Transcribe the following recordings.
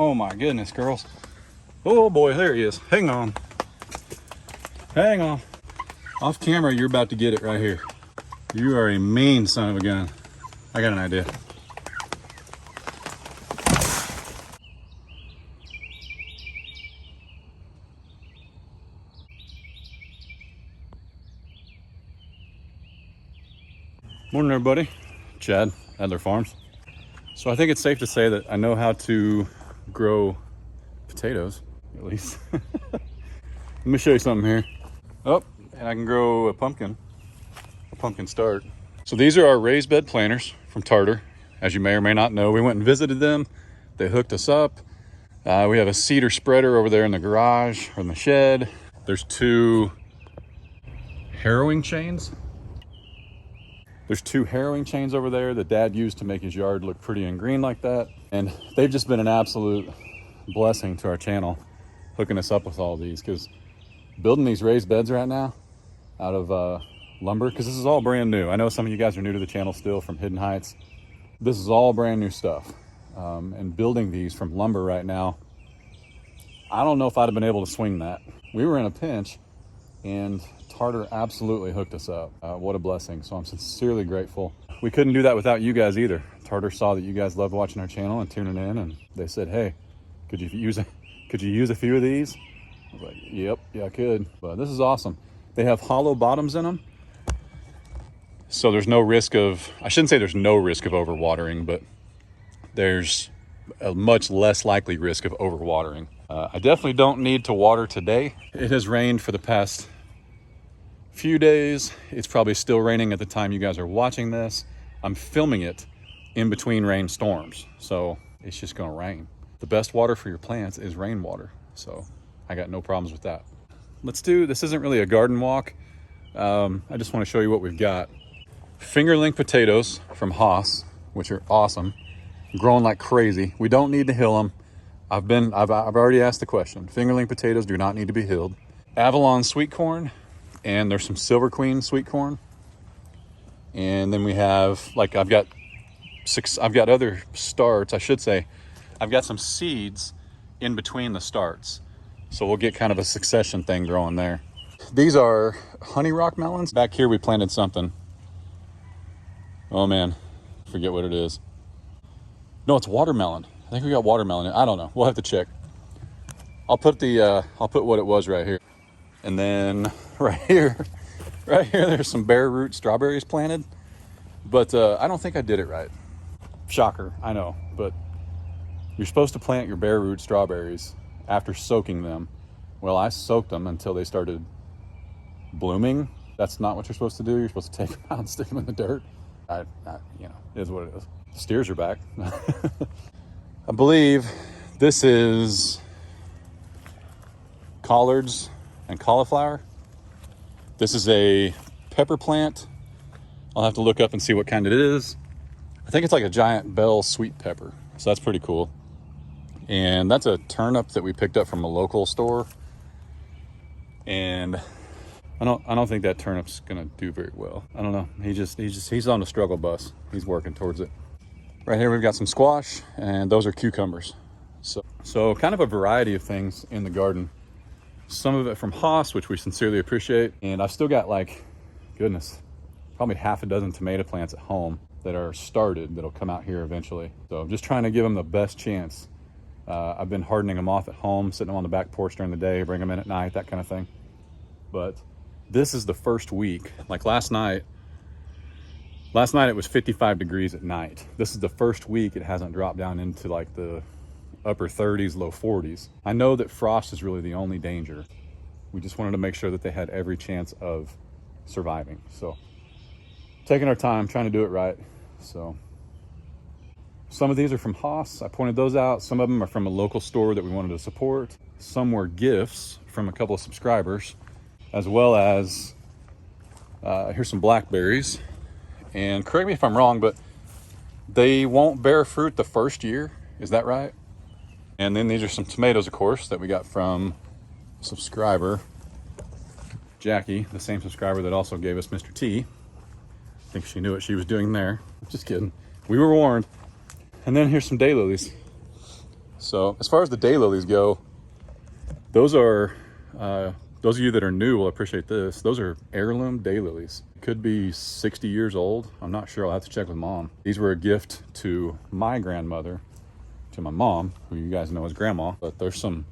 Oh my goodness, girls. Oh boy, there he is. Hang on. Hang on. Off camera, you're about to get it right here. You are a mean son of a gun. I got an idea. Morning, everybody. Chad, Adler Farms. So I think it's safe to say that I know how to grow potatoes, at least. Let me show you something here. Oh, and I can grow a pumpkin start. So these are our raised bed planters from Tarter. As you may or may not know, we went and visited them. They hooked us up. We have a cedar spreader over there in the garage or in the shed. There's two harrowing chains. There's two harrowing chains over there that Dad used to make his yard look pretty and green like that. And they've just been an absolute blessing to our channel, hooking us up with all these, because building these raised beds right now out of lumber, because this is all brand new. I know some of you guys are new to the channel still from Hidden Heights. This is all brand new stuff. And building these from lumber right now, I don't know if I'd have been able to swing that. We were in a pinch and Tarter absolutely hooked us up. What a blessing. So I'm sincerely grateful. We couldn't do that without you guys either. Tarter saw that you guys loved watching our channel and tuning in, and they said, hey, could you use a few of these? I was like, yep, yeah, I could. But this is awesome. They have hollow bottoms in them. So there's no risk of, I shouldn't say there's no risk of overwatering, but there's a much less likely risk of overwatering. I definitely don't need to water today. It has rained for the past few days. It's probably still raining at the time you guys are watching this. I'm filming it in between rainstorms, so it's just gonna rain. The best water for your plants is rainwater, so I got no problems with that. This isn't really a garden walk. I just want to show you what we've got. Fingerling potatoes from Haas, which are awesome, growing like crazy. We don't need to hill them. I've already asked the question. Fingerling potatoes do not need to be hilled. Avalon sweet corn, and there's some Silver Queen sweet corn. And then we have, like, I've got other starts, I should say. I've got some seeds in between the starts. So we'll get kind of a succession thing growing there. These are honey rock melons. Back here we planted something. Oh man, forget what it is. No, it's watermelon. I think we got watermelon. I don't know. We'll have to check. I'll put what it was right here. And then right here, there's some bare root strawberries planted. But I don't think I did it right. Shocker, I know. But you're supposed to plant your bare root strawberries after soaking them. Well, I soaked them until they started blooming. That's not what you're supposed to do. You're supposed to take them out and stick them in the dirt. It is what it is. The steers are back. I believe this is collards and cauliflower. This is a pepper plant. I'll have to look up and see what kind it is. I think it's like a giant bell sweet pepper. So that's pretty cool. And that's a turnip that we picked up from a local store. And I don't think that turnip's gonna do very well. I don't know. He's on the struggle bus. He's working towards it. Right here we've got some squash, and those are cucumbers. So kind of a variety of things in the garden. Some of it from Haas, which we sincerely appreciate. And I've still got, like, goodness, probably half a dozen tomato plants at home that are started that'll come out here eventually. So I'm just trying to give them the best chance. I've been hardening them off at home, sitting them on the back porch during the day, bring them in at night, that kind of thing. But this is the first week. Like last night it was 55 degrees at night. This is the first week it hasn't dropped down into like the upper 30s, low 40s. I know that frost is really the only danger. We just wanted to make sure that they had every chance of surviving. So taking our time, trying to do it right. So some of these are from Haas. I pointed those out. Some of them are from a local store that we wanted to support. Some were gifts from a couple of subscribers, as well as here's some blackberries. And correct me if I'm wrong, but they won't bear fruit the first year. Is that right? And then these are some tomatoes, of course, that we got from a subscriber, Jackie, the same subscriber that also gave us Mr. T. I think she knew what she was doing there. Just kidding. We were warned. And then here's some daylilies. So as far as the daylilies go, those are, those of you that are new will appreciate this. Those are heirloom daylilies. Could be 60 years old. I'm not sure. I'll have to check with Mom. These were a gift to my grandmother, to my mom, who you guys know as Grandma. But there's some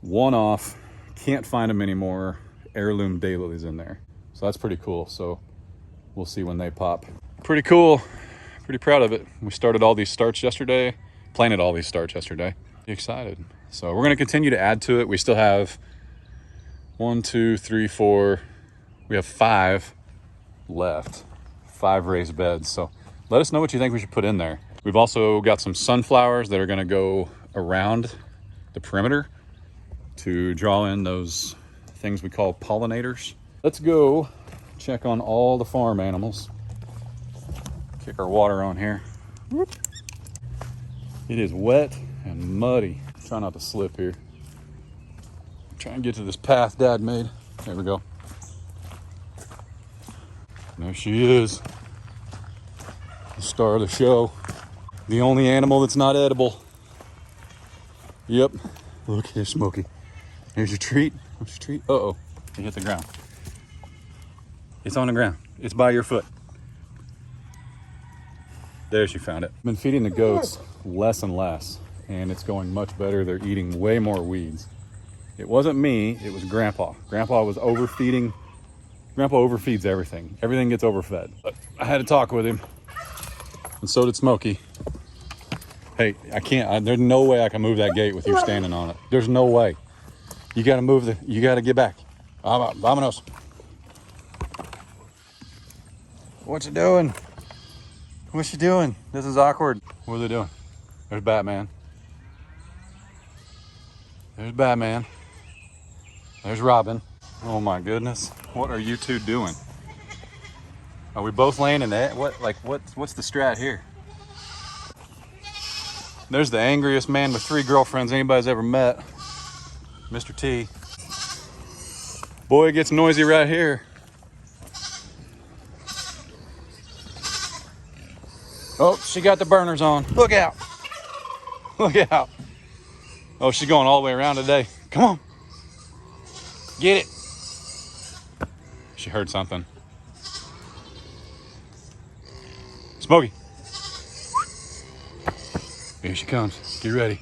one-off, can't find them anymore, heirloom daylilies in there. So that's pretty cool. So we'll see when they pop. Pretty cool. Pretty proud of it. We started all these starts yesterday, planted all these starts yesterday. Excited. So we're going to continue to add to it. We still have 1, 2, 3, 4. We have 5 left, 5 raised beds. So let us know what you think we should put in there. We've also got some sunflowers that are going to go around the perimeter to draw in those things we call pollinators. Let's go check on all the farm animals. Kick our water on here. Whoop. It is wet and muddy. Try not to slip here. Try and get to this path Dad made. There we go. There she is. The star of the show. The only animal that's not edible. Yep. Look, here's Smokey. Here's your treat. What's your treat? Uh-oh. You hit the ground. It's on the ground. It's by your foot. There, she found it. I've been feeding the goats less and less, and it's going much better. They're eating way more weeds. It wasn't me, it was Grandpa. Grandpa was overfeeding. Grandpa overfeeds everything. Everything gets overfed. But I had to talk with him, and so did Smokey. Hey, I can't, there's no way I can move that gate with you standing on it. There's no way. You gotta move you gotta get back. Vámonos. What you doing? What you doing? This is awkward. What are they doing? There's Batman. There's Batman. There's Robin. Oh my goodness. What are you two doing? Are we both laying in that? What's the strat here? There's the angriest man with 3 girlfriends anybody's ever met. Mr. T. Boy, it gets noisy right here. Oh, she got the burners on. Look out. Look out. Oh, she's going all the way around today. Come on. Get it. She heard something. Smokey. Here she comes. Get ready.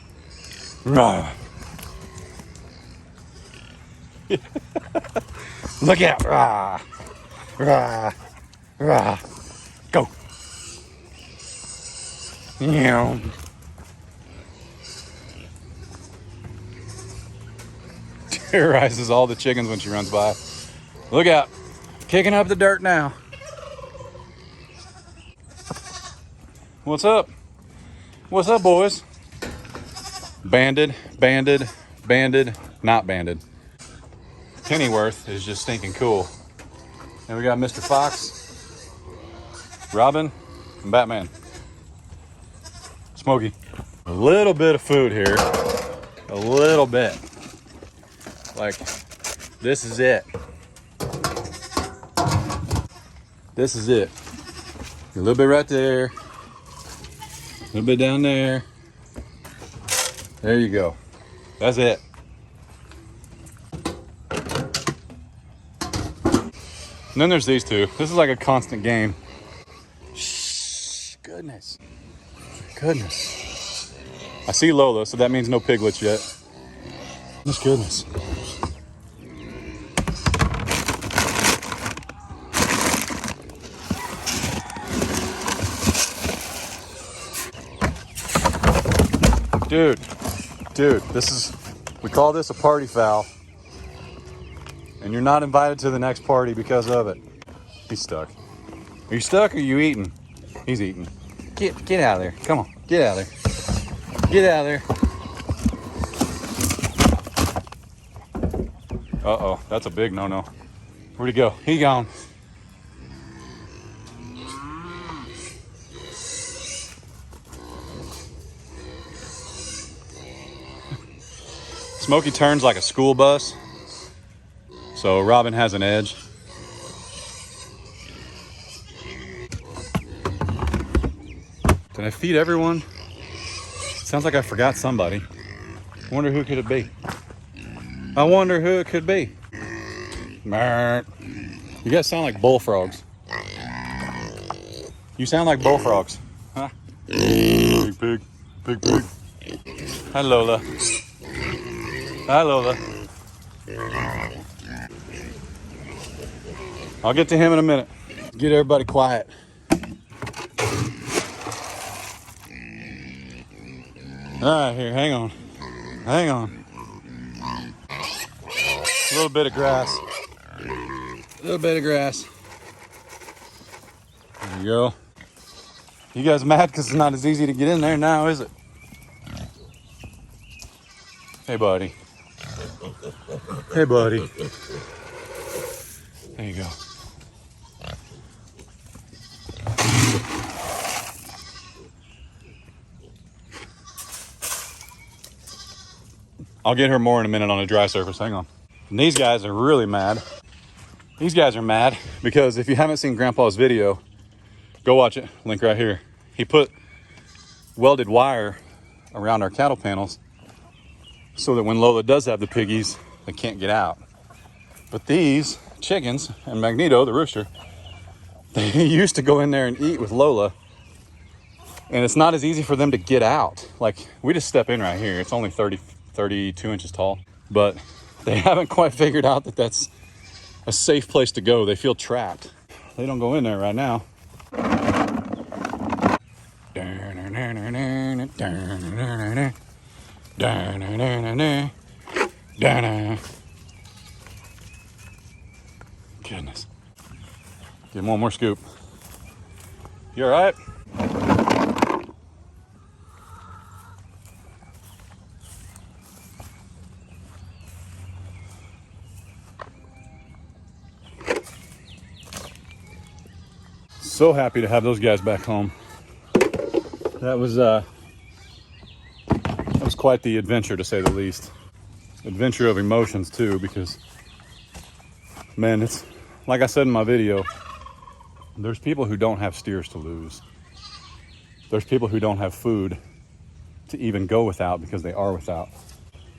Rah. Look out. Rah. Rah. Rah. Go. Yeah. Terrorizes all the chickens when she runs by. Look out. Kicking up the dirt now. What's up? What's up, boys? Banded, banded, banded, not banded. Pennyworth is just stinking cool. And we got Mr. Fox, Robin, and Batman. Smokey. A little bit of food here. A little bit. Like, this is it. This is it. A little bit right there. A little bit down there. There you go. That's it. And then there's these two. This is like a constant game. Shh, goodness. Goodness. I see Lola, so that means no piglets yet. Goodness, goodness. Dude, this is, we call this a party foul. And you're not invited to the next party because of it. He's stuck. Are you stuck or are you eating? He's eating. Get out of there. Come on, get out of there. Get out of there. Uh-oh, that's a big no-no. Where'd he go? He gone. Smokey turns like a school bus, so Robin has an edge. Did I feed everyone? It Sounds like I forgot somebody. I wonder who could it be? I wonder who it could be. You guys sound like bullfrogs. You sound like bullfrogs. Huh? Big pig. Big pig. Hi, Lola. Hi, Lola. I'll get to him in a minute. Get everybody quiet. All right, here, hang on. Hang on. A little bit of grass. A little bit of grass. There you go. You guys mad because it's not as easy to get in there now, is it? Hey, buddy. Hey, buddy. There you go. I'll get her more in a minute on a dry surface. Hang on. And these guys are really mad. These guys are mad because if you haven't seen Grandpa's video, go watch it. Link right here. He put welded wire around our cattle panels so that when Lola does have the piggies, they can't get out. But these chickens and Magneto, the rooster, they used to go in there and eat with Lola. And it's not as easy for them to get out. Like, we just step in right here. It's only 32 inches tall. But they haven't quite figured out that that's a safe place to go. They feel trapped. They don't go in there right now. Goodness. Get one more scoop. You all right? So happy to have those guys back home. That was quite the adventure, to say the least. Adventure of emotions too, because man, it's like I said in my video, there's people who don't have steers to lose. There's people who don't have food to even go without because they are without.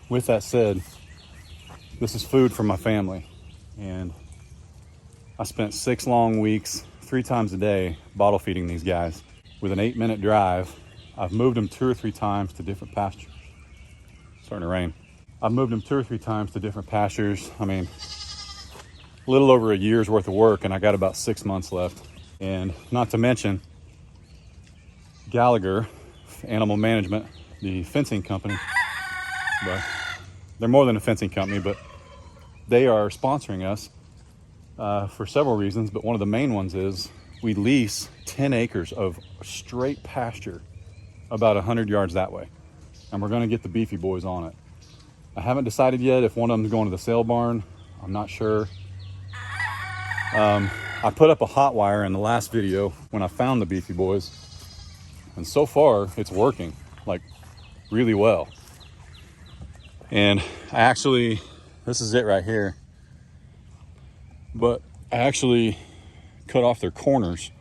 With that said, this is food for my family, and I spent 6 long weeks, 3 times a day, bottle feeding these guys. With an 8-minute drive, I've moved them 2 or 3 times to different pastures. Starting to rain. I've moved them 2 or 3 times to different pastures. I mean, a little over a year's worth of work, and I got about 6 months left. And not to mention, Gallagher Animal Management, the fencing company, but they're more than a fencing company, but they are sponsoring us for several reasons, but one of the main ones is we lease 10 acres of straight pasture about 100 yards that way, and we're going to get the beefy boys on it. I haven't decided yet if one of them is going to the sale barn. I'm not sure. I put up a hot wire in the last video when I found the beefy boys, and so far it's working like really well. And I actually, this is it right here, but I actually cut off their corners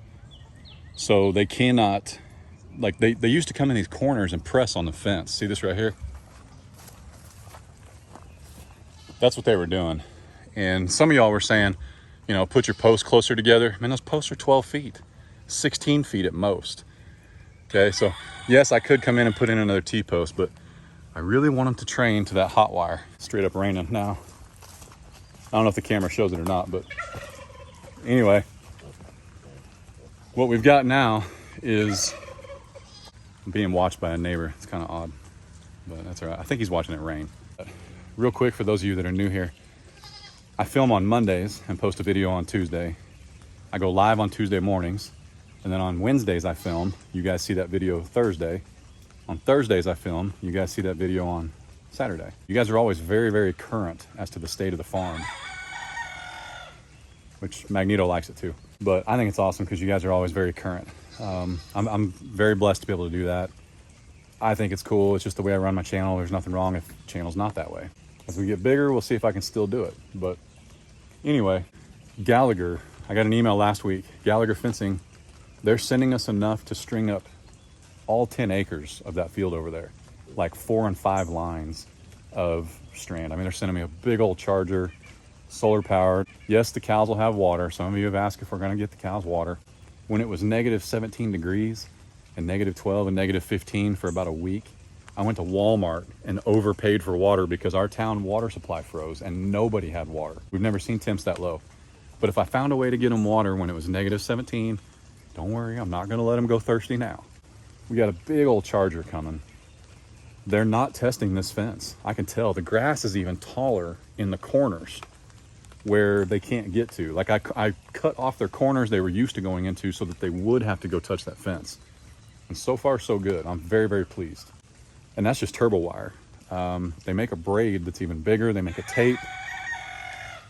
so they cannot, like they used to come in these corners and press on the fence. See this right here? That's what they were doing. And some of y'all were saying, you know, put your posts closer together. Man, those posts are 12 feet, 16 feet at most. Okay, so yes, I could come in and put in another T-post, but I really want them to train to that hot wire. Straight up raining now. I don't know if the camera shows it or not, but anyway, what we've got now is I'm being watched by a neighbor. It's kind of odd, but that's all right. I think he's watching it rain. Real quick, for those of you that are new here, I film on Mondays and post a video on Tuesday. I go live on Tuesday mornings, and then on Wednesdays I film. You guys see that video Thursday. On Thursdays I film. You guys see that video on Saturday. You guys are always very, very current as to the state of the farm, which Magneto likes it too. But I think it's awesome because you guys are always very current. I'm very blessed to be able to do that. I think it's cool. It's just the way I run my channel. There's nothing wrong if the channel's not that way. As we get bigger, we'll see if I can still do it. But anyway, Gallagher, I got an email last week. Gallagher Fencing, they're sending us enough to string up all 10 acres of that field over there. like 4 and 5 lines of strand. I mean, they're sending me a big old charger, solar powered. Yes, the cows will have water. Some of you have asked if we're going to get the cows water. When it was negative 17 degrees and negative 12 and negative 15 for about a week, I went to Walmart and overpaid for water because our town water supply froze and nobody had water. We've never seen temps that low. But if I found a way to get them water when it was negative 17, don't worry, I'm not going to let them go thirsty now. We got a big old charger coming. They're not testing this fence. I can tell the grass is even taller in the corners where they can't get to. Like I cut off their corners they were used to going into so that they would have to go touch that fence. And so far so good. I'm very, very pleased. And that's just turbo wire. They make a braid that's even bigger. They make a tape.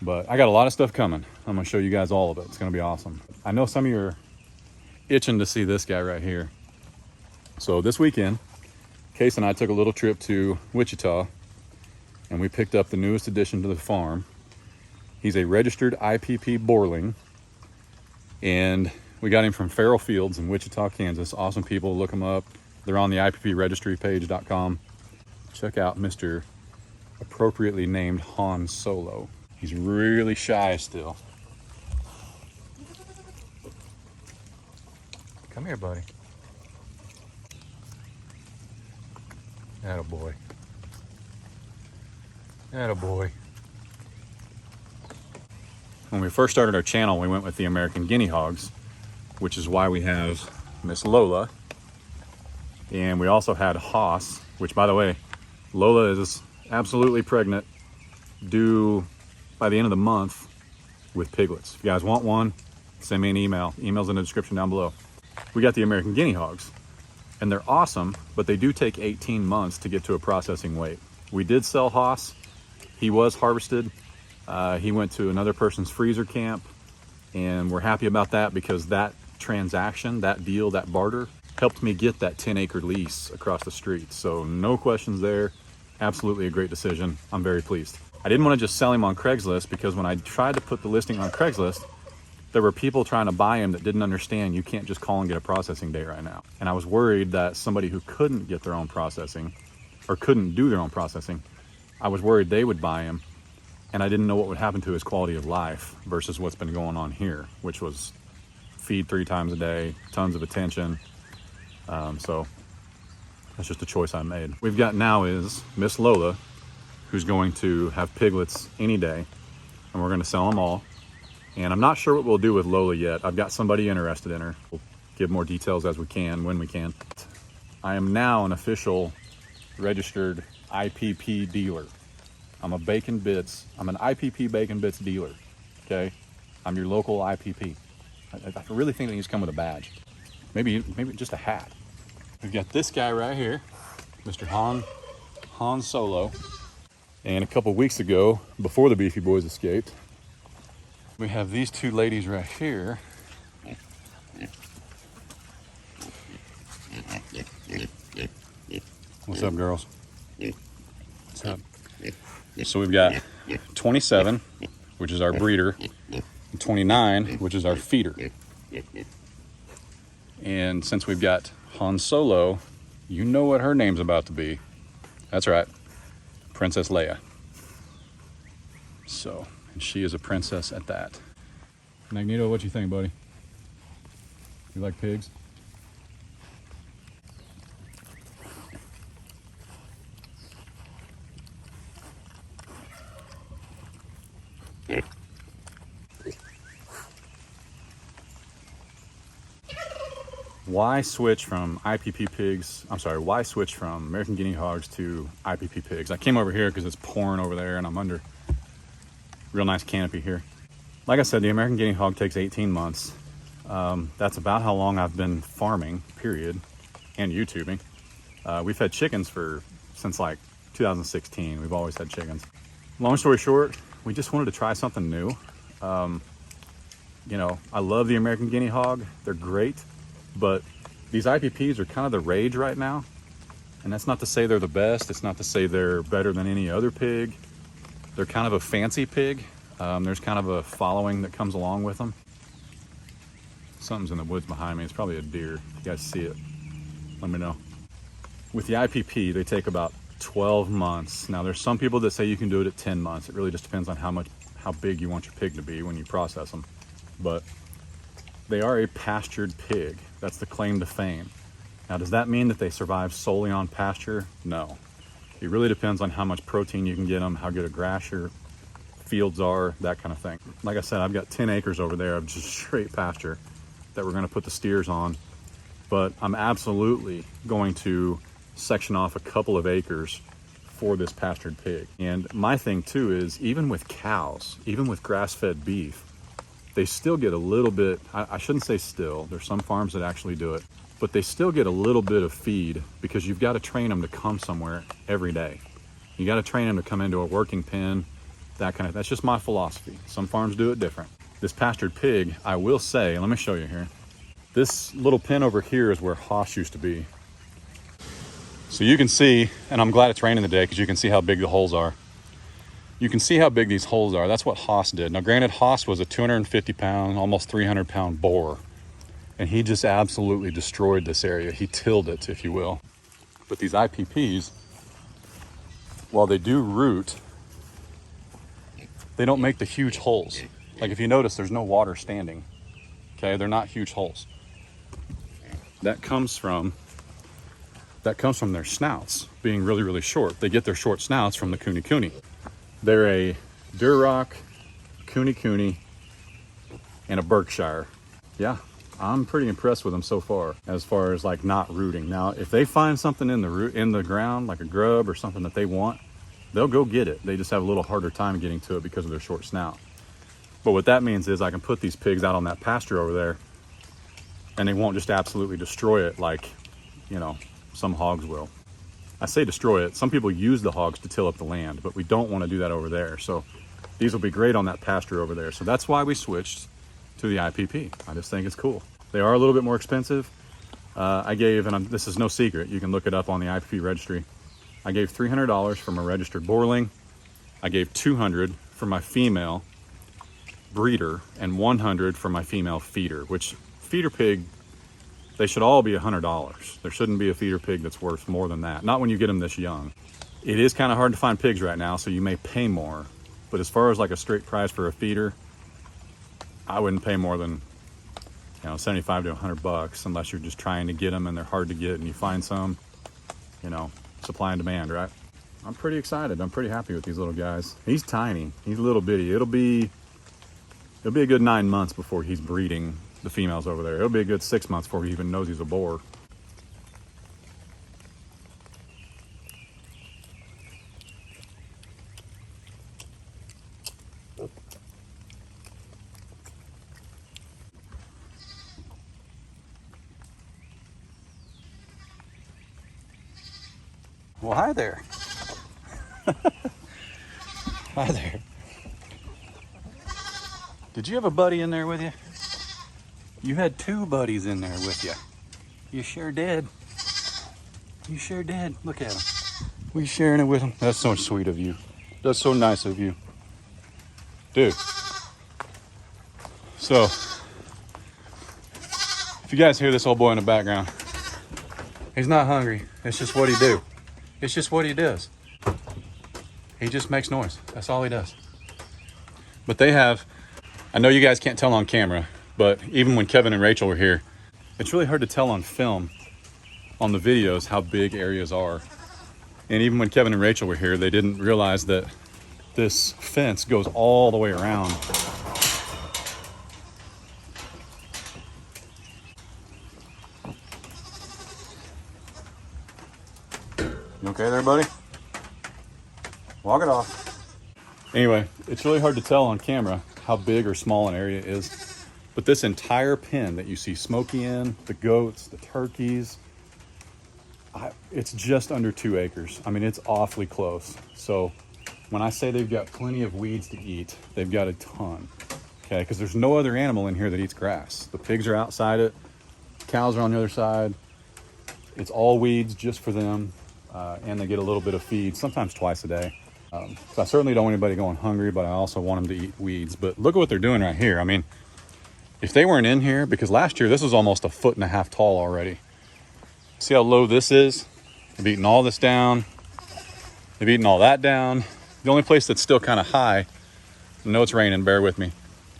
But I got a lot of stuff coming. I'm gonna show you guys all of it. It's gonna be awesome. I know some of you are itching to see this guy right here. So this weekend, Case and I took a little trip to Wichita and we picked up the newest addition to the farm. He's a registered IPP boarling and we got him from Farrell Fields in Wichita, Kansas. Awesome people, look them up. They're on the IPPregistrypage.com. Check out Mr. appropriately named Han Solo. He's really shy still. Come here, buddy. Attaboy. Attaboy. When we first started our channel, we went with the American guinea hogs, which is why we have Miss Lola. And we also had Haas, which, by the way, Lola is absolutely pregnant, due by the end of the month with piglets. If you guys want one, send me an email. Email's in the description down below. We got the American guinea hogs, and they're awesome, but they do take 18 months to get to a processing weight. We did sell Haas. He was harvested. He went to another person's freezer camp, and we're happy about that because that transaction, that deal, that barter, helped me get that 10-acre lease across the street. So no questions there. Absolutely a great decision. I'm very pleased. I didn't want to just sell him on Craigslist because when I tried to put the listing on Craigslist, there were people trying to buy him that didn't understand you can't just call and get a processing date right now. And I was worried that somebody who couldn't get their own processing or couldn't do their own processing, I was worried they would buy him. And I didn't know what would happen to his quality of life versus what's been going on here, which was feed 3 times a day, tons of attention. So that's just a choice I made. We've got now is Miss Lola, who's going to have piglets any day, and we're going to sell them all. And I'm not sure what we'll do with Lola yet. I've got somebody interested in her. We'll give more details as we can, when we can. I am now an official registered IPP dealer. I'm an IPP bacon bits dealer, okay? I'm your local IPP. I really think it needs to come with a badge. Maybe just a hat. We've got this guy right here, Mr. Han Solo. And a couple weeks ago, before the Beefy Boys escaped, we have these 2 ladies right here. What's up, girls? What's up? So we've got 27, which is our breeder, and 29, which is our feeder. And since we've got Han Solo, you know what her name's about to be. That's right, Princess Leia. So, and she is a princess at that. Magneto, what you think, buddy? You like pigs? Why switch from why switch from American guinea hogs to IPP pigs? I came over here because it's pouring over there and I'm under real nice canopy here. Like I said, the American guinea hog takes 18 months. That's about how long I've been farming, period, and YouTubing. We've had chickens since like 2016. We've always had chickens. Long story short, we just wanted to try something new. You know, I love the American guinea hog. They're great. But these IPPs are kind of the rage right now. And that's not to say they're the best. It's not to say they're better than any other pig. They're kind of a fancy pig. There's kind of a following that comes along with them. Something's in the woods behind me. It's probably a deer. If you guys see it, let me know. With the IPP, they take about 12 months. Now there's some people that say you can do it at 10 months. It really just depends on how big you want your pig to be when you process them. But they are a pastured pig. That's the claim to fame. Now, does that mean that they survive solely on pasture? No. It really depends on how much protein you can get them, how good a grass your fields are, that kind of thing. Like I said, I've got 10 acres over there of just straight pasture that we're gonna put the steers on. But I'm absolutely going to section off a couple of acres for this pastured pig. And my thing too is, even with cows, even with grass-fed beef, they still get a little bit, I shouldn't say still, there's some farms that actually do it, but they still get a little bit of feed because you've got to train them to come somewhere every day. You got to train them to come into a working pen, that's just my philosophy. Some farms do it different. This pastured pig, I will say, let me show you here. This little pen over here is where Haas used to be. So you can see, and I'm glad it's raining today because you can see how big the holes are. You can see how big these holes are. That's what Haas did. Now granted, Haas was a 250 pound, almost 300 pound boar. And he just absolutely destroyed this area. He tilled it, if you will. But these IPPs, while they do root, they don't make the huge holes. Like if you notice, there's no water standing. Okay, they're not huge holes. That comes from their snouts being really, really short. They get their short snouts from the Kuni. They're a Duroc, Kuni, and a Berkshire. Yeah, I'm pretty impressed with them so far as like not rooting. Now, if they find something in the ground, like a grub or something that they want, they'll go get it. They just have a little harder time getting to it because of their short snout. But what that means is I can put these pigs out on that pasture over there and they won't just absolutely destroy it like, you know, some hogs will. I say destroy it. Some people use the hogs to till up the land, but we don't want to do that over there. So these will be great on that pasture over there. So that's why we switched to the IPP. I just think it's cool. They are a little bit more expensive. I gave, this is no secret, you can look it up on the IPP registry. I gave $300 for my registered boarling. I gave $200 for my female breeder and $100 for my female feeder, which feeder pig, they should all be $100. There shouldn't be a feeder pig that's worth more than that. Not when you get them this young. It is kind of hard to find pigs right now, so you may pay more. But as far as like a straight price for a feeder, I wouldn't pay more than, you know, 75 to 100 bucks unless you're just trying to get them and they're hard to get and you find some, you know, supply and demand, right? I'm pretty excited. I'm pretty happy with these little guys. He's tiny. He's a little bitty. It'll be a good 9 months before he's breeding the females over there. It'll be a good 6 months before he even knows he's a boar. Well, hi there. Hi there. Did you have a buddy in there with you? You had two buddies in there with you. You sure did. You sure did. Look at them. We sharing it with them. That's so sweet of you. That's so nice of you. Dude. So, if you guys hear this old boy in the background, he's not hungry. It's just what he do. It's just what he does. He just makes noise. That's all he does. But they have, I know you guys can't tell on camera, but even when Kevin and Rachel were here, it's really hard to tell on film, on the videos, how big areas are. And even when Kevin and Rachel were here, they didn't realize that this fence goes all the way around. You okay there, buddy? Walk it off. Anyway, it's really hard to tell on camera how big or small an area is. But this entire pen that you see Smokey in, the goats, the turkeys, it's just under 2 acres. I mean, it's awfully close. So when I say they've got plenty of weeds to eat, they've got a ton. Okay, because there's no other animal in here that eats grass. The pigs are outside it. Cows are on the other side. It's all weeds just for them. And they get a little bit of feed, sometimes twice a day. So I certainly don't want anybody going hungry, but I also want them to eat weeds. But look at what they're doing right here. I mean, if they weren't in here, because last year this was almost 1.5 feet tall already. See how low this is? They've eaten all this down. They've eaten all that down. The only place that's still kind of high, I know it's raining, bear with me,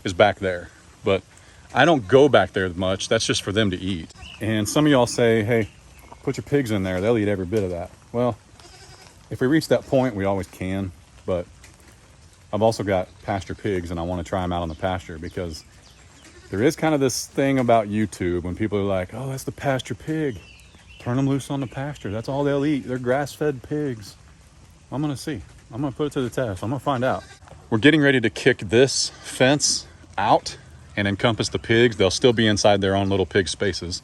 is back there. But I don't go back there much. That's just for them to eat. And some of y'all say, hey, put your pigs in there. They'll eat every bit of that. Well, if we reach that point, we always can. But I've also got pasture pigs, and I want to try them out on the pasture, because there is kind of this thing about YouTube when people are like, oh, that's the pasture pig. Turn them loose on the pasture. That's all they'll eat. They're grass-fed pigs. I'm going to see. I'm going to put it to the test. I'm going to find out. We're getting ready to kick this fence out and encompass the pigs. They'll still be inside their own little pig spaces.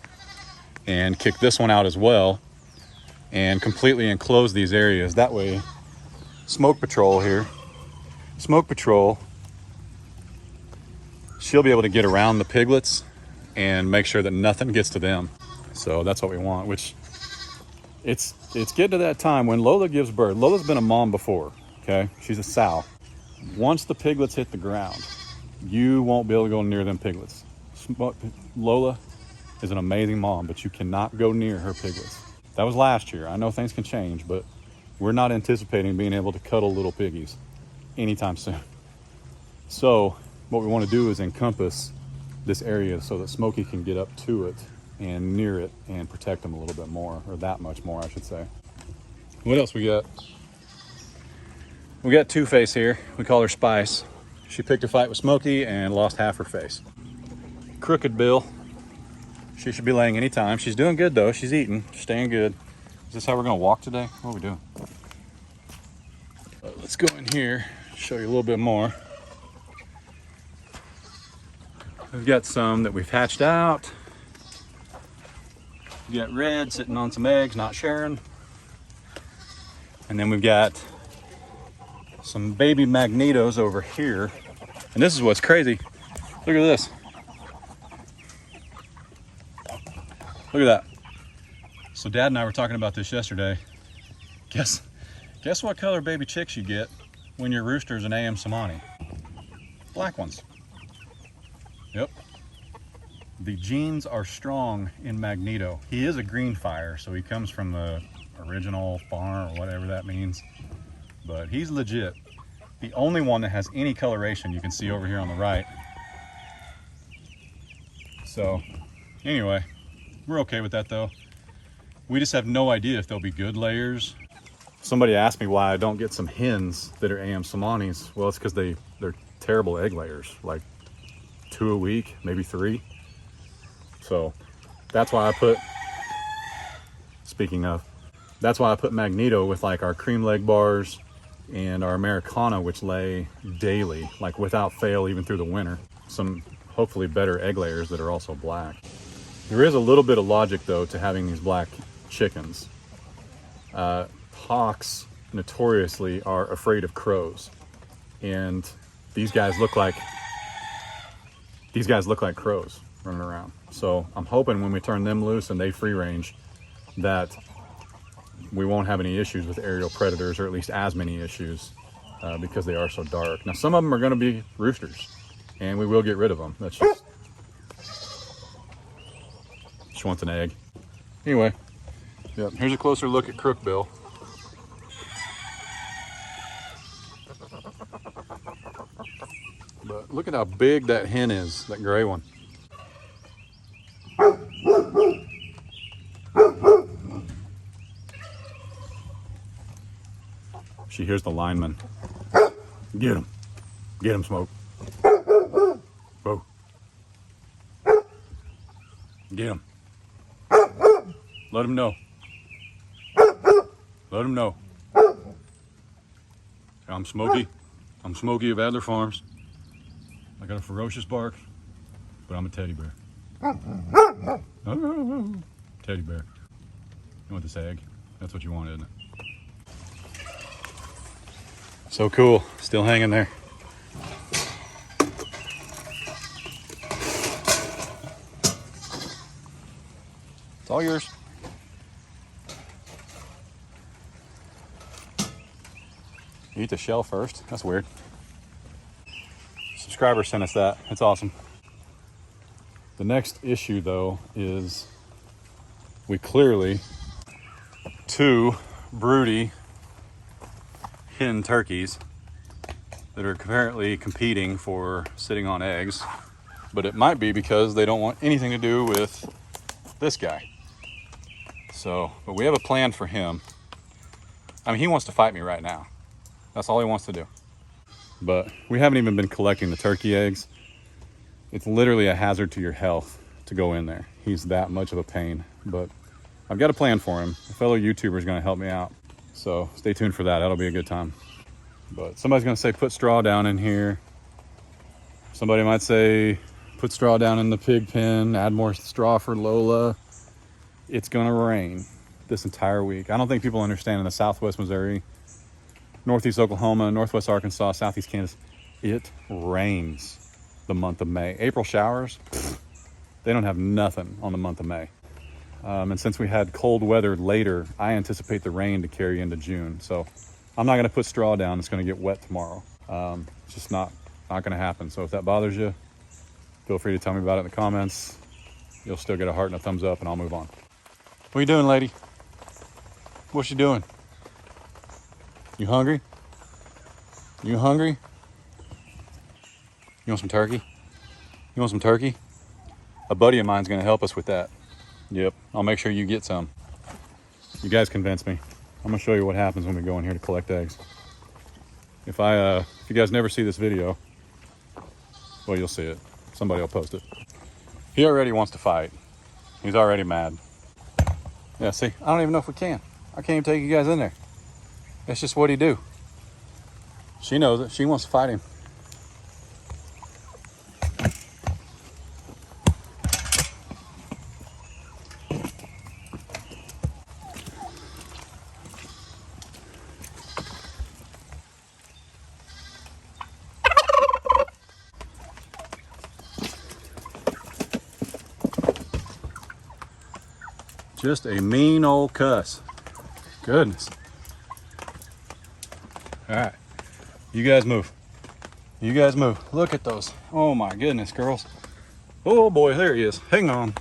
And kick this one out as well and completely enclose these areas. That way, Smoke Patrol here, Smoke Patrol, she'll be able to get around the piglets and make sure that nothing gets to them. So that's what we want, which it's getting to that time when Lola gives birth. Lola's been a mom before, okay? She's a sow. Once the piglets hit the ground, you won't be able to go near them piglets. Lola is an amazing mom, but you cannot go near her piglets. That was last year. I know things can change, but we're not anticipating being able to cuddle little piggies anytime soon. So what we want to do is encompass this area so that Smokey can get up to it and near it and protect them a little bit more, or that much more, I should say. What else we got? We got Two-Face here. We call her Spice. She picked a fight with Smokey and lost half her face. Crooked Bill. She should be laying anytime. She's doing good though. She's eating, staying good. Is this how we're gonna walk today? What are we doing? Let's go in here, show you a little bit more. We've got some that we've hatched out. We got Red sitting on some eggs, not sharing. And then we've got some baby magnetos over here. And this is what's crazy. Look at this. Look at that. So Dad and I were talking about this yesterday. Guess what color baby chicks you get when your rooster's an Ayam Cemani? Black ones. Yep. The genes are strong in Magneto. He is a green fire, so he comes from the original farm or whatever that means. But he's legit. The only one that has any coloration you can see over here on the right. So anyway, we're okay with that though. We just have no idea if they'll be good layers. Somebody asked me why I don't get some hens that are Ayam Cemanis. Well, it's because they're terrible egg layers, like 2 a week, maybe 3. So that's why I put, speaking of, that's why I put Magneto with like our cream leg bars and our Americana, which lay daily, like without fail, even through the winter. Some hopefully better egg layers that are also black. There is a little bit of logic though to having these black chickens. Hawks notoriously are afraid of crows, and these guys look like crows running around. So I'm hoping when we turn them loose and they free range that we won't have any issues with aerial predators, or at least as many issues, because they are so dark. Now some of them are going to be roosters, and we will get rid of them. That's just she wants an egg. Anyway, yeah, here's a closer look at Crookbill. But look at how big that hen is, that gray one. She hears the lineman. Get him. Get him, Smoke. Whoa. Get him. Let him know. Let him know. I'm Smokey. I'm Smokey of Adler Farms. I got a ferocious bark, but I'm a teddy bear. Teddy bear. You want this egg? That's what you want, isn't it? So cool. Still hanging there. It's all yours. You eat the shell first? That's weird. Subscriber sent us that. It's awesome. The next issue though is we clearly 2 broody hen turkeys that are currently competing for sitting on eggs, but it might be because they don't want anything to do with this guy. So, but we have a plan for him. I mean, he wants to fight me right now. That's all he wants to do. But we haven't even been collecting the turkey eggs. It's literally a hazard to your health to go in there. He's that much of a pain, but I've got a plan for him. A fellow YouTuber is going to help me out. So stay tuned for that. That'll be a good time. But somebody's going to say, put straw down in here. Somebody might say, put straw down in the pig pen, add more straw for Lola. It's going to rain this entire week. I don't think people understand in the Southwest Missouri, Northeast Oklahoma, Northwest Arkansas, Southeast Kansas, it rains the month of May. April showers, they don't have nothing on the month of May. And since we had cold weather later, I anticipate the rain to carry into June. So I'm not going to put straw down. It's going to get wet tomorrow. It's just not going to happen. So if that bothers you, feel free to tell me about it in the comments. You'll still get a heart and a thumbs up, and I'll move on. What are you doing, lady? What's you doing? You hungry? You hungry? You want some turkey? You want some turkey? A buddy of mine's going to help us with that. Yep, I'll make sure you get some. You guys convinced me. I'm going to show you what happens when we go in here to collect eggs. If you guys never see this video, well, you'll see it. Somebody will post it. He already wants to fight. He's already mad. Yeah, see, I don't even know if we can. I can't even take you guys in there. That's just what he do. She knows it. She wants to fight him. Just a mean old cuss. Goodness. All right, you guys move. You guys move. Look at those. Oh my goodness, girls. Oh boy, there he is. Hang on.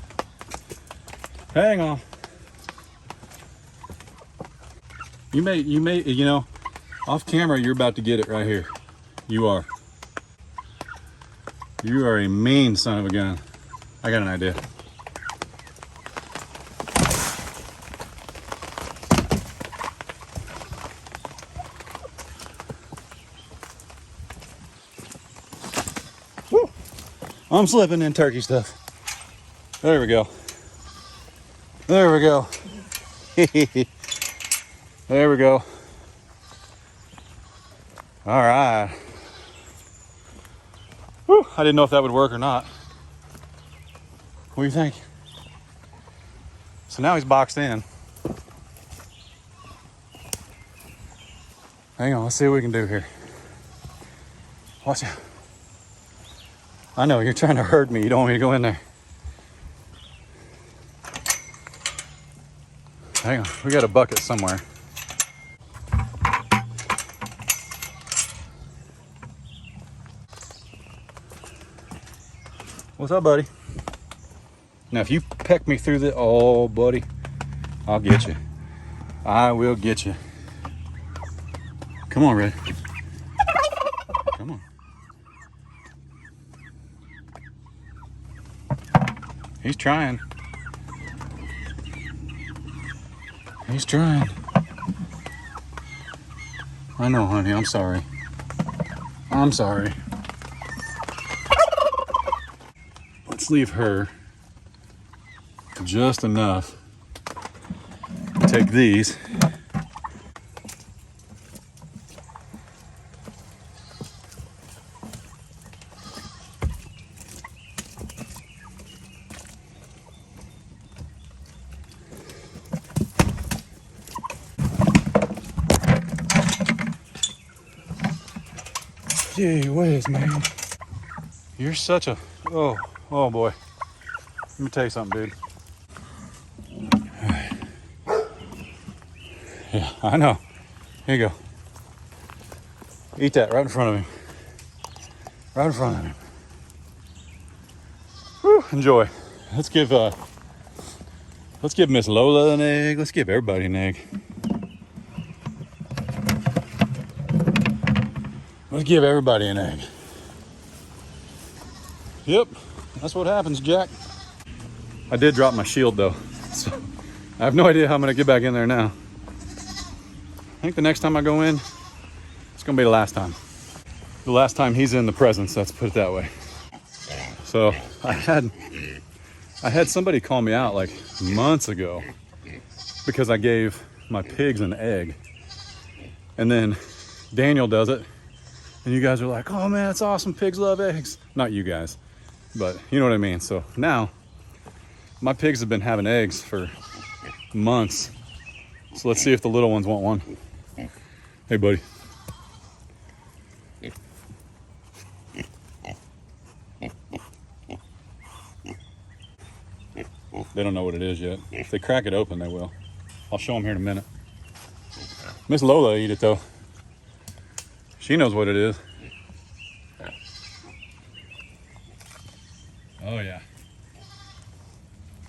Hang on. You know, off camera, you're about to get it right here. You are. You are a mean son of a gun. I got an idea. I'm slipping in turkey stuff. There we go. There we go. There we go. All right. Whew, I didn't know if that would work or not. What do you think? So now he's boxed in. Hang on, let's see what we can do here. Watch out. I know, you're trying to hurt me. You don't want me to go in there. Hang on, we got a bucket somewhere. What's up, buddy? Now, if you peck me through the... Oh, buddy. I'll get you. I will get you. Come on, Red. Come on. He's trying. He's trying. I know, honey. I'm sorry. I'm sorry. Let's leave her just enough to take these. Gee whiz, man. You're such a... Oh boy. Let me tell you something, dude. Right. Yeah, I know. Here you go. Eat that right in front of him. Right in front of him. Whew, enjoy. Let's give Let's give Miss Lola an egg. Let's give everybody an egg. Let's give everybody an egg. Yep, that's what happens, Jack. I did drop my shield though, so I have no idea how I'm gonna get back in there now. I think the next time I go in, it's gonna be the last time. The last time he's in the presence, let's put it that way. So I had somebody call me out like months ago because I gave my pigs an egg. And then Daniel does it. And you guys are like, oh man, it's awesome. Pigs love eggs. Not you guys, but you know what I mean. So now my pigs have been having eggs for months. So let's see if the little ones want one. Hey, buddy. They don't know what it is yet. If they crack it open, they will. I'll show them here in a minute. Miss Lola eat it though. She knows what it is. Oh yeah.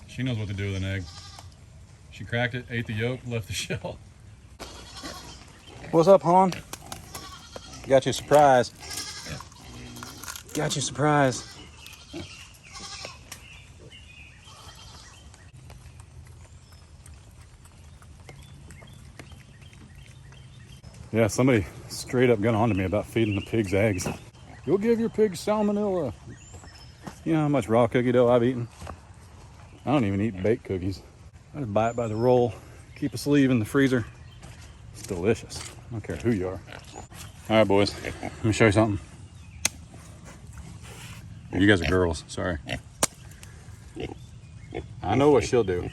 She knows what to do with an egg. She cracked it, ate the yolk, left the shell. What's up, hon? Got you a surprise. Got you a surprise. Yeah, somebody straight up got on to me about feeding the pigs eggs. You'll give your pigs salmonella. You know how much raw cookie dough I've eaten? I don't even eat baked cookies. I just buy it by the roll, keep a sleeve in the freezer. It's delicious. I don't care who you are. All right, boys, let me show you something. You guys are girls, sorry. I know what she'll do.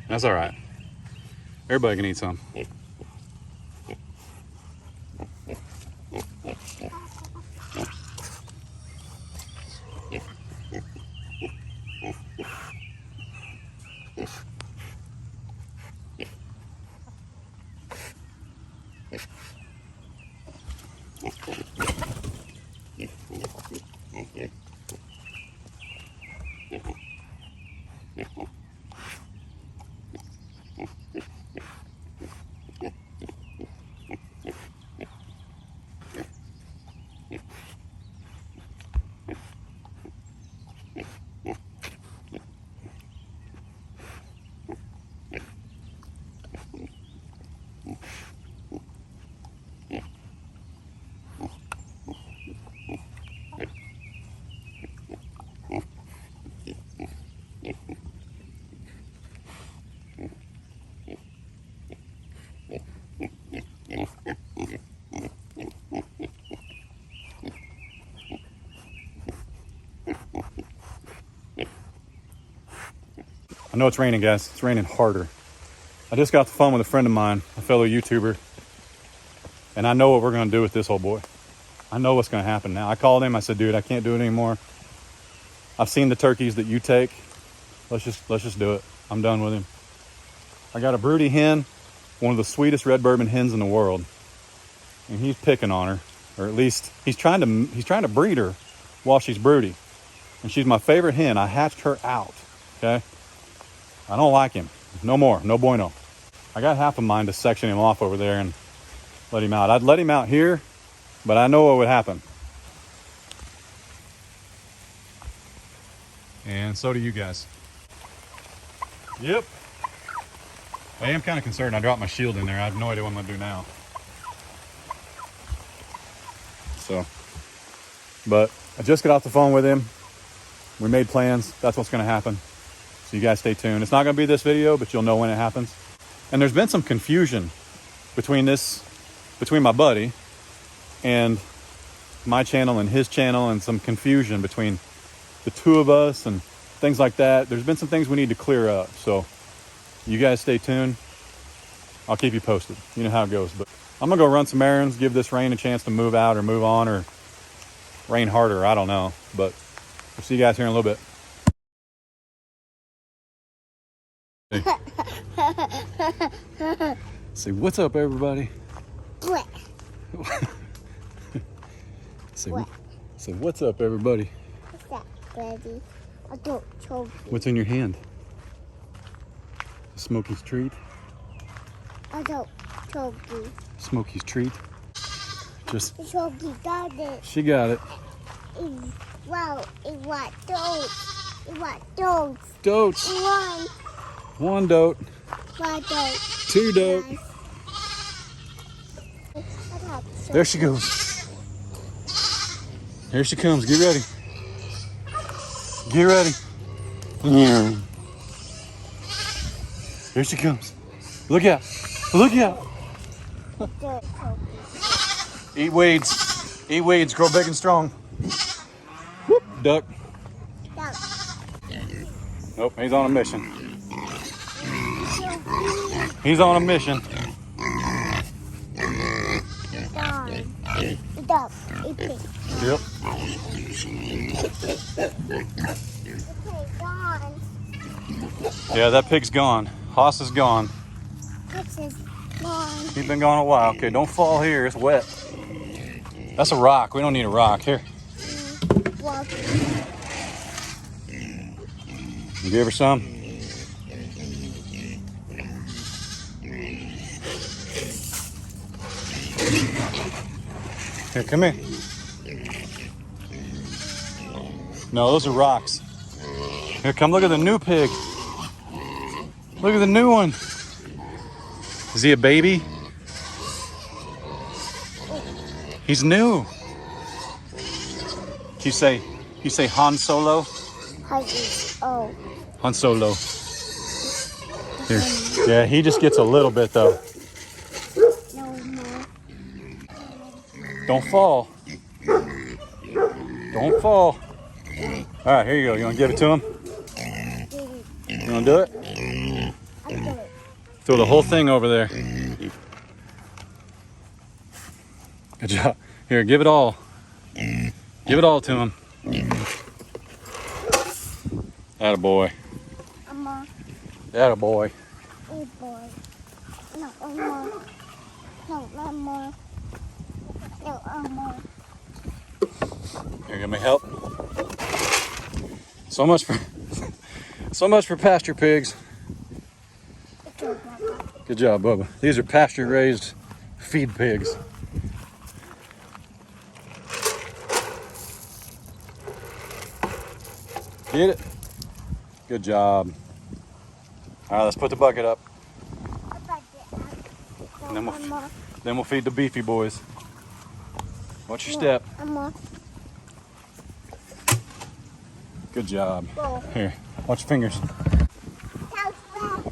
That's all right. Everybody can eat some. I know it's raining, guys. It's raining harder. I just got off the phone with a friend of mine, a fellow YouTuber, and I know what we're going to do with this old boy. I know what's going to happen now. I called him. I said, dude, I can't do it anymore. I've seen the turkeys that you take. Let's just do it. I'm done with him. I got a broody hen, one of the sweetest red bourbon hens in the world, and he's picking on her, or at least he's trying to breed her while she's broody. And she's my favorite hen. I hatched her out. Okay. I don't like him. No more. No bueno. I got half of mine to section him off over there and let him out. I'd let him out here, but I know what would happen. And so do you guys. Yep. I am kind of concerned. I dropped my shield in there. I have no idea what I'm going to do now. So, but I just got off the phone with him. We made plans. That's what's going to happen. So you guys stay tuned. It's not going to be this video, but you'll know when it happens. And there's been some confusion between my buddy and my channel and his channel, and some confusion between the two of us and things like that. There's been some things we need to clear up. So you guys stay tuned. I'll keep you posted. You know how it goes. But I'm going to go run some errands, give this rain a chance to move out or move on, or rain harder. I don't know. But we'll see you guys here in a little bit. Say what's up, everybody. What? Say what's up, everybody. What's that, Daddy? I don't show you. What's in your hand? Smokey's treat. I don't Smokey. Smokey's treat. Just. Smokey got it. She got it. Wow, it was dots. It was dots. Dotes. One dote. One dote. Two dote. Nice. There she goes. Here she comes. Get ready. Get ready. Here she comes. Look out. Look out. Eat weeds. Eat weeds. Grow big and strong. Whoop. Duck. Duck. Nope. He's on a mission. He's on a mission. Duck. Pig. Yep. Gone. Yeah, that pig's gone. Hoss is gone. This is gone. He's been gone a while. Okay, don't fall here. It's wet. That's a rock. We don't need a rock. Here. You gave her some? Here, come here. No, those are rocks. Here, come look at the new pig. Look at the new one. Is he a baby? He's new. You say Han Solo? Oh. Han Solo. Here. Yeah, he just gets a little bit though. No more. Don't fall. Don't fall. All right, here you go. You want to give it to him? You want to do it? I'll do it. Throw the whole thing over there. Good job. Here, give it all. Give it all to him. Attaboy. Attaboy. Oh boy. No, more. No, more. No, more. Here, give me help. So much for pasture pigs. Good job, Bubba. These are pasture-raised feed pigs. Get it? Good job. All right, let's put the bucket up. And then we'll feed the beefy boys. Watch your step. Good job. Here, watch your fingers.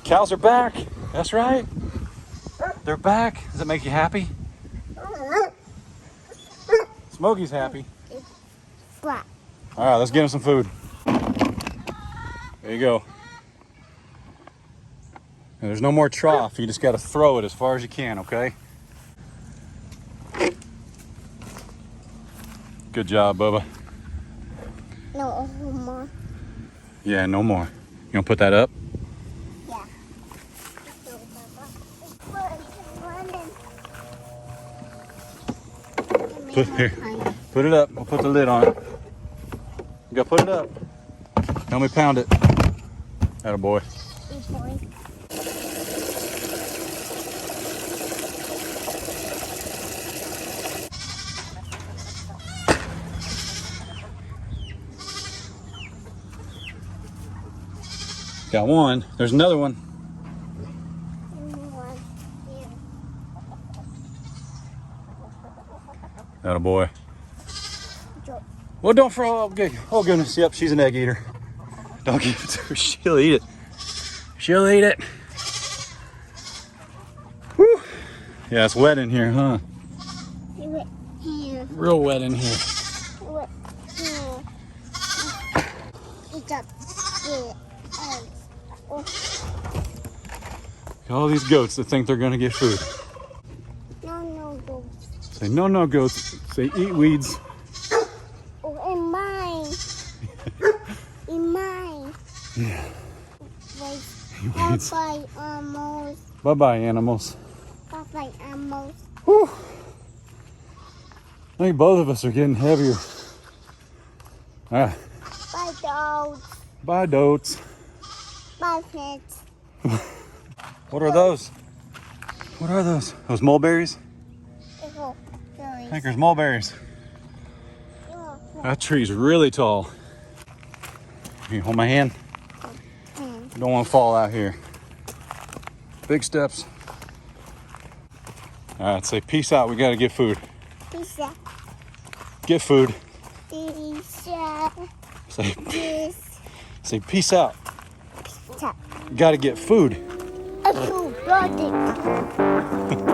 Cows are back. That's right. They're back. Does that make you happy? Smokey's happy. All right, let's get him some food. There you go. And there's no more trough. You just got to throw it as far as you can, okay? Good job, Bubba. No more. Yeah, no more. You gonna put that up? Yeah. Put it up. We'll put the lid on it. You gotta put it up. Help me pound it. Attaboy. Got one. There's another one. Attaboy. Well, don't throw. Okay. Oh goodness. Yep, she's an egg eater. Don't give it to her. She'll eat it. She'll eat it. Whew. Yeah, it's wet in here, huh? Real wet in here. All these goats that think they're gonna get food. No goats. Say no goats. Say eat weeds. Oh, and mine. In mine. Yeah. Bye-bye, animals. Bye-bye, animals. Bye-bye, animals. Whew. I think both of us are getting heavier. All right. Bye, dogs. Bye, dotes. Bye, pets. What are those? What are those? Those mulberries? I think there's mulberries. That tree's really tall. Can you hold my hand? I don't want to fall out here. Big steps. All right, say peace out. We got to get food. Peace out. Get food. Peace out. Say, Peace say peace out. out. Got to get food. A food, got it.